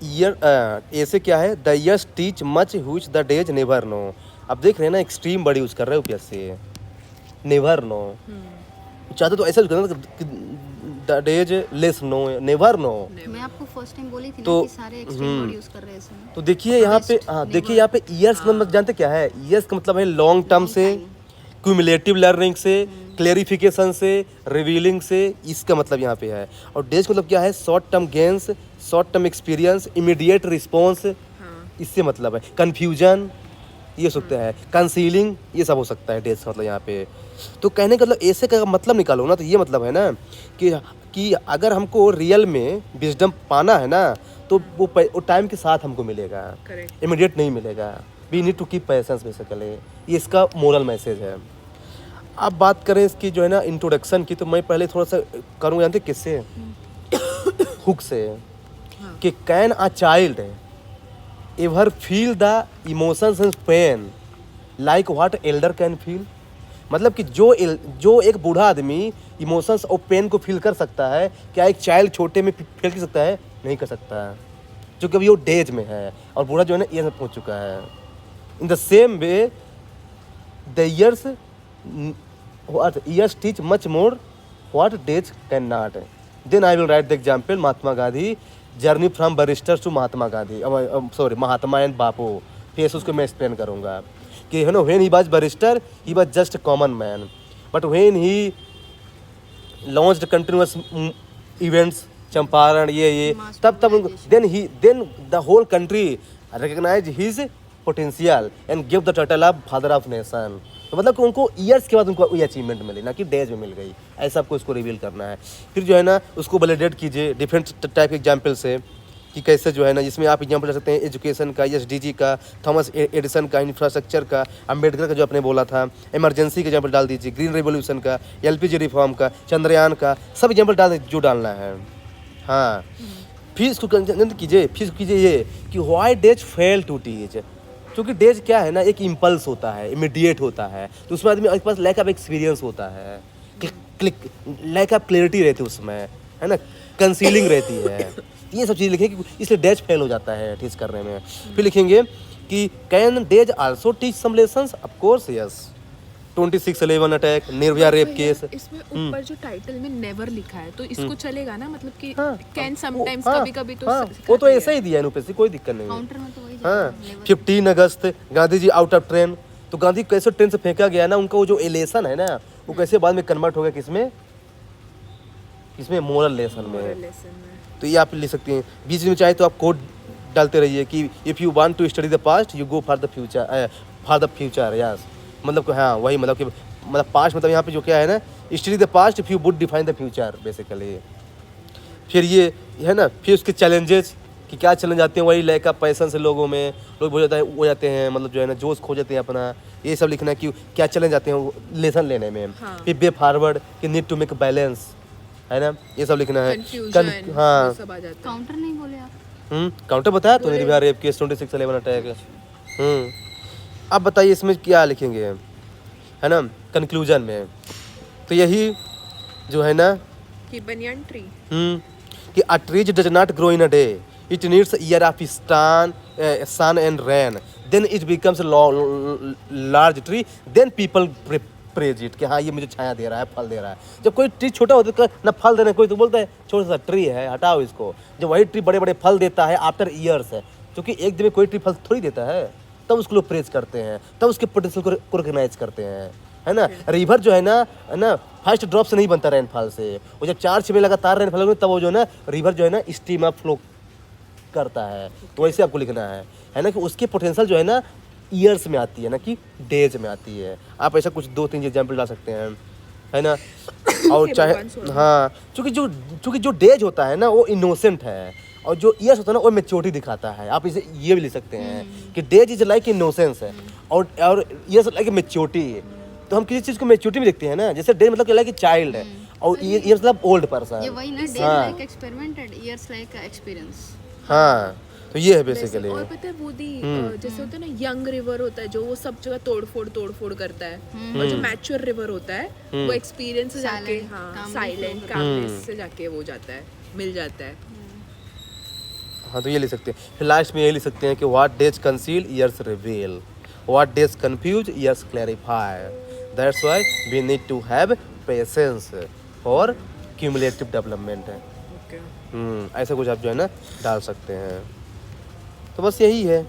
Year ऐसे क्या है, the years teach much which the days never know. अब देख रहे हैं ना, एक्सट्रीम बड़ी यूज कर रहे हो कैसे, नेवर नो। चाहते तो ऐसा यूज करना कि the days less no, never no. मैं आपको फर्स्ट टाइम बोली थी ना तो कि सारे एक्सट्रीम वर्ड यूज कर रहे हैं इसमें। तो देखिए यहाँ पे, हाँ देखिए यहाँ पे ईयर्स का मतलब जानते क्या है, ईयर्स का मतलब है लॉन्ग टर्म Long से, time. क्यूमुलेटिव लर्निंग से, क्लेरिफिकेशन से, रिवीलिंग से, इसका मतलब यहाँ पे है। और डेज का मतलब क्या है, short term gains, short term experience, immediate response, इससे मतलब है कन्फ्यूजन, ये हो सकता है कंसीलिंग, ये सब हो सकता है डेज का मतलब यहाँ पे। तो कहने का मतलब ऐसे का मतलब निकालो ना, तो ये मतलब है ना कि अगर हमको रियल में विजडम पाना है ना, तो वो टाइम के साथ हमको मिलेगा, इमीडिएट नहीं मिलेगा। We need to keep patience basically, ये इसका मोरल मैसेज है। अब बात करें इसकी जो है ना इंट्रोडक्शन की, तो मैं पहले थोड़ा सा करूँगा, जानते किससे, हुक से, कि can a child ever feel the emotions and pain like what elder can feel. मतलब कि जो एक बूढ़ा आदमी इमोशंस और पेन को फील कर सकता है, क्या एक चाइल्ड छोटे में फील कर सकता है? नहीं कर सकता है, क्योंकि अभी वो डेज में है और बूढ़ा जो है ना ये सब पहुँच चुका है। In the same way the years teach much more what days can not. Then I will write the example Mahatma Gandhi, journey from barrister to Mahatma Gandhi, sorry Mahatma and Bapu. फिर उसको मैं एक्सप्लेन करूँगा कि है ना, when he was barrister he was just common man, but when he launched continuous events, Champaran ये तब then the whole country recognise his potential and give the title of father of nation. तो मतलब कि उनको ईयर्स के बाद उनको ये अचीवमेंट मिली, ना कि डेज में मिल गई, ऐसा आपको इसको रिवील करना है। फिर जो है ना उसको वैलिडेट कीजिए डिफरेंट टाइप के एग्जाम्पल से, कि कैसे जो है ना, जिसमें आप एग्जाम्पल ले सकते हैं एजुकेशन का, एसडीजी का, थॉमस एडिसन का, इंफ्रास्ट्रक्चर का, अम्बेडकर का जो आपने बोला था, इमरजेंसी का एग्जाम्पल डाल दीजिए, ग्रीन रेवोल्यूशन का, एलपीजी रिफॉर्म का, चंद्रयान का, सब एग्जाम्पल डाल दीजिए जो डालना है। हाँ, फिर इसको कीजिए, फिर कीजिए ये कि why days fail to teach. क्योंकि डेज क्या है ना, एक इम्पल्स होता है, इमीडिएट होता है, तो उसमें आदमी के पास लैक ऑफ एक्सपीरियंस होता है, लैक ऑफ क्लैरिटी रहती है उसमें, है ना, कंसीलिंग रहती है, ये सब चीज़ लिखेंगे, इसलिए डेज फेल हो जाता है टीच करने में। फिर लिखेंगे कि can days also teach some lessons, of course yes. 26/11 attack, Nirbhaya rape case. इसमें ऊपर जो टाइटल में नेवर लिखा है, तो इसको चलेगा ना, मतलब कि हाँ, कैन समटाइम्स, हाँ, कभी कभी तो हाँ, वो तो ऐसा ही दिया है यूपीएससी, कोई दिक्कत नहीं है। काउंटर में तो वही हाँ, जाएगा, 15 अगस्त Gandhi ji out of train, तो गांधी कैसे ट्रेन से फेंका गया ना, उनका वो जो एलेसन है ना, वो कैसे बाद में कन्वर्ट हो गया किसमें, मोरल लेसन में। लेसन में। तो ये आप लिख सकती हैं। बीच में चाहे तो आप कोड डालते रहिए कि if you want to study the past you go for the future, yes. मतलब कि हाँ वही, मतलब कि मतलब पास्ट मतलब यहाँ पे जो क्या है ना, study the past if you would define the future basically. फिर ये है ना, फिर उसके चैलेंजेस कि क्या चैलेंज आते हैं, वही लैक ऑफ पैशन से लोगों में, लोग हो जाते हैं, मतलब जो है ना जोश खो जाते हैं अपना, ये सब लिखना है कि क्या चैलेंज आते हैं लेसन लेने में। फिर वे फॉरवर्ड कि नीड टू मेक बैलेंस, है ना, ये सब लिखना है। हाँ, सब आ जाता है। काउंटर नहीं बोले आप? काउंटर बताया तो निर्भया रेप केस, 26/11 अटैक। अब बताइए इसमें क्या लिखेंगे, है ना, कंक्लूजन में। तो यही जो है ना कि बनियान ट्री, कि a tree does not grow in a day, it needs year of sun and rain, then it becomes large tree, then people praise it, कि हाँ ये मुझे छाया दे रहा है, फल दे रहा है। जब कोई ट्री छोटा होता है ना फल देने, कोई तो बोलता है छोटा सा ट्री है हटाओ इसको। जब वही ट्री बड़े बड़े फल देता है आफ्टर ईयर्स है, क्योंकि एक दिन में कोई ट्री फल थोड़ी देता है, तब उसको लोग प्रेज करते हैं, तब उसके पोटेंशियल को रिकग्नाइज करते हैं, है ना। रिवर जो है ना फर्स्ट ड्रॉप से नहीं बनता रेनफॉल से, वो जब 4-6 महीने लगातार रेनफॉल होगा तब वो जो है ना रिवर जो है ना स्ट्रीम ऑफ फ्लो करता है। तो वैसे आपको लिखना है ना, कि उसकी पोटेंशियल जो है ना ईयर्स में आती है ना कि डेज में आती है। आप ऐसा कुछ 2-3 एग्जाम्पल ला सकते हैं, है ना। और चाहे हाँ, चूँकि जो डेज होता है ना वो इनोसेंट है, और जो ईयर्स होता है ना वो मैच्योरिटी दिखाता है। आप इसे ये भी लिख सकते हैं कि डेज इज लाइक इनोसेंस है, और ईयर्स लाइक मैच्योरिटी। तो हम किसी चीज़ को मैच्योरिटी में देखते हैं ना, जैसे डेज मतलब क्या, लाइक चाइल्ड है, और ईयर्स मतलब ओल्ड पर्सन। ये वही ना, days like experimented, years like experience. हाँ, तो ये है बेसिकली। और पता है वो जैसे होता है ना, यंग रिवर होता है जो वो सब जगह तोड़ फोड़ करता है, और जो मैच्योर रिवर होता है वो एक्सपीरियंस से जाके, हाँ, साइलेंट कामनेस से जाके वो जाता है, मिल जाता है। हाँ तो ये लिख सकते हैं। फिर लास्ट में ये लिख सकते हैं कि what days conceal years reveal, what days confuse years clarify, that's why we need to have patience for cumulative development है। ओके ऐसा कुछ आप जो है ना डाल सकते हैं। तो बस यही है।